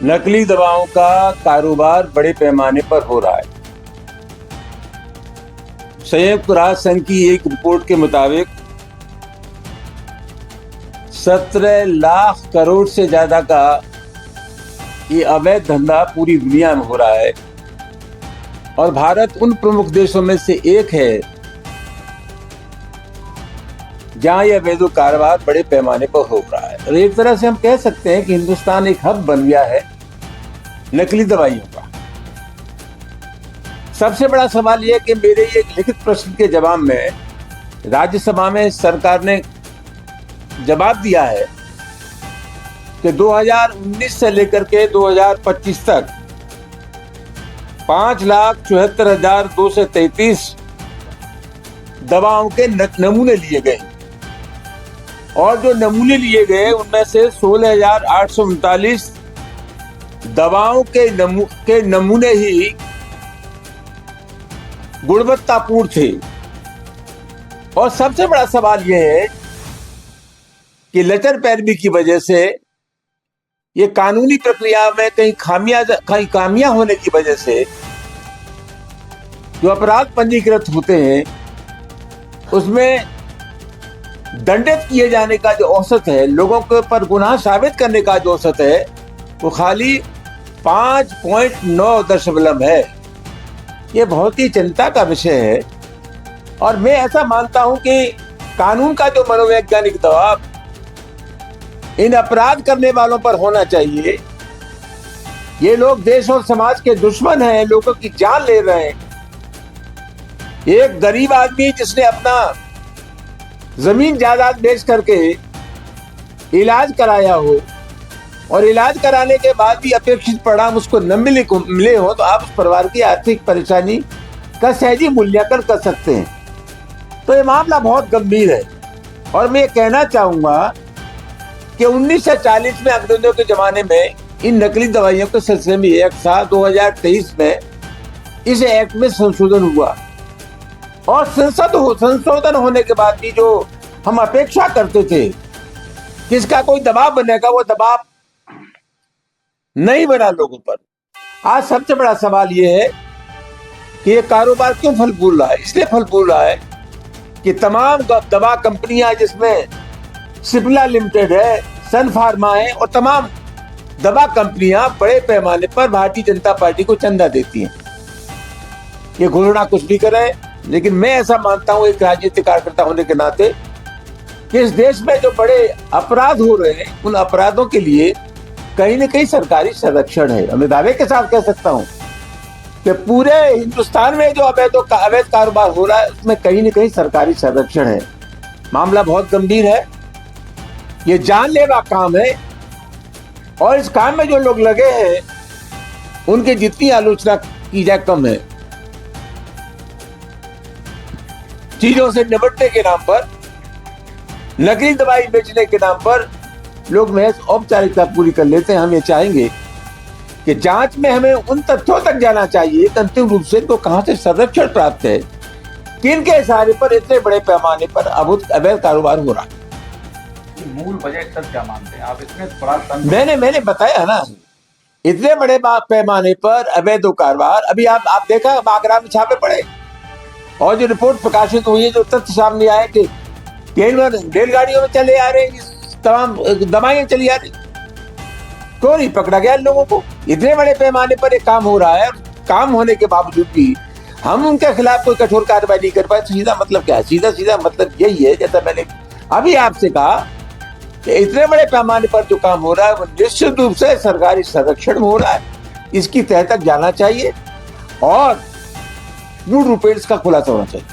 नकली दवाओं का कारोबार बड़े पैमाने पर हो रहा है। संयुक्त राष्ट्र संघ की एक रिपोर्ट के मुताबिक 17 लाख करोड़ से ज्यादा का ये अवैध धंधा पूरी दुनिया में हो रहा है और भारत उन प्रमुख देशों में से एक है जहां यह अवैध कारोबार बड़े पैमाने पर हो रहा है। और एक तरह से हम कह सकते हैं कि हिंदुस्तान एक हब बन गया है नकली दवाइयों का। सबसे बड़ा सवाल यह कि मेरे ये लिखित प्रश्न के जवाब में राज्यसभा में सरकार ने जवाब दिया है कि 2019 से लेकर के 2025 तक 5,74,233 दवाओं के नमूने लिए गए और जो नमूने लिए गए उनमें से 16,839 दवाओं के नमूने ही गुणवत्तापूर्ण थे। और सबसे बड़ा सवाल यह है कि लचर पैरवी की वजह से ये कानूनी प्रक्रिया में कहीं खामियां होने की वजह से जो अपराध पंजीकृत होते हैं उसमें दंडित किए जाने का जो औसत है, लोगों के ऊपर गुनाह साबित करने का जो औसत है वो खाली 5.9 है। ये बहुत ही चिंता का विषय है और मैं ऐसा मानता हूं कि कानून का जो मनोवैज्ञानिक दबाव इन अपराध करने वालों पर होना चाहिए। ये लोग देश और समाज के दुश्मन हैं, लोगों की जान ले रहे हैं। एक गरीब आदमी जिसने अपना जमीन जायदाद बेच करके इलाज कराया हो और इलाज कराने के बाद भी अपेक्षित परिणाम उसको न मिले हो तो आप उस परिवार की आर्थिक परेशानी का सहजी मूल्यांकन कर सकते हैं। तो ये मामला बहुत गंभीर है और मैं ये कहना चाहूंगा कि 1940 में अंग्रेजों के जमाने में इन नकली दवाइयों के सिलसिले में एक साल 2023 में इस एक्ट में संशोधन हुआ और संशोधन होने के बाद भी जो हम अपेक्षा करते थे कि इसका कोई दबाव बनेगा, वो दबाव नहीं बना लोगों पर। आज सबसे बड़ा सवाल यह है कि ये कारोबार क्यों फल फूल रहा है। इसलिए फल फूल रहा है कि तमाम दवा कंपनियां जिसमें सिप्ला लिमिटेड है, सन फार्मा है और तमाम दवा कंपनियां बड़े पैमाने पर भारतीय जनता पार्टी को चंदा देती हैं। ये घोषणा कुछ भी करे, लेकिन मैं ऐसा मानता हूं एक राजनीतिक कार्यकर्ता होने के नाते कि इस देश में जो बड़े अपराध हो रहे हैं उन अपराधों के लिए कहीं न कहीं सरकारी संरक्षण है। मैं दावे के साथ कह सकता हूं कि पूरे हिंदुस्तान में जो अवैध कारोबार हो रहा है उसमें कहीं न कहीं सरकारी संरक्षण है। मामला बहुत गंभीर है, ये जानलेवा काम है और इस काम में जो लोग लगे हैं उनकी जितनी आलोचना की जाए कम है। चीजों से निपटने के नाम पर, नकली दवाई बेचने के नाम पर लोग महज औपचारिकता पूरी कर लेते हैं। हम ये चाहेंगे कि जांच में हमें उन तथ्यों तक जाना चाहिए अंतिम रूप से इनको कहां से संरक्षण प्राप्त है, किनके इशारे पर इतने बड़े पैमाने पर अवैध कारोबार हो रहा है। मूल वजह सर क्या मानते हैं आप इसमें? थोड़ा मैंने बताया ना, इतने बड़े पैमाने पर अवैध कारोबार। अभी आप देखा आगरा में छापे पड़े और जो रिपोर्ट प्रकाशित हुई है, जो तथ्य सामने आए कि रेलगाड़ियों में चले आ रहे तमाम दवाइयां चली आ रही, क्यों नहीं पकड़ा गया इन लोगों को? इतने बड़े पैमाने पर एक काम हो रहा है, काम होने के बावजूद भी हम उनके खिलाफ कोई कठोर कार्रवाई नहीं कर पाए। सीधा मतलब क्या है? सीधा मतलब यही है, जैसा मैंने अभी आपसे कहा कि इतने बड़े पैमाने पर जो काम हो रहा है वो निश्चित रूप से सरकारी संरक्षण में हो रहा है। इसकी तह तक जाना चाहिए और पूर्ण रूप से इसका खुलासा होना चाहिए।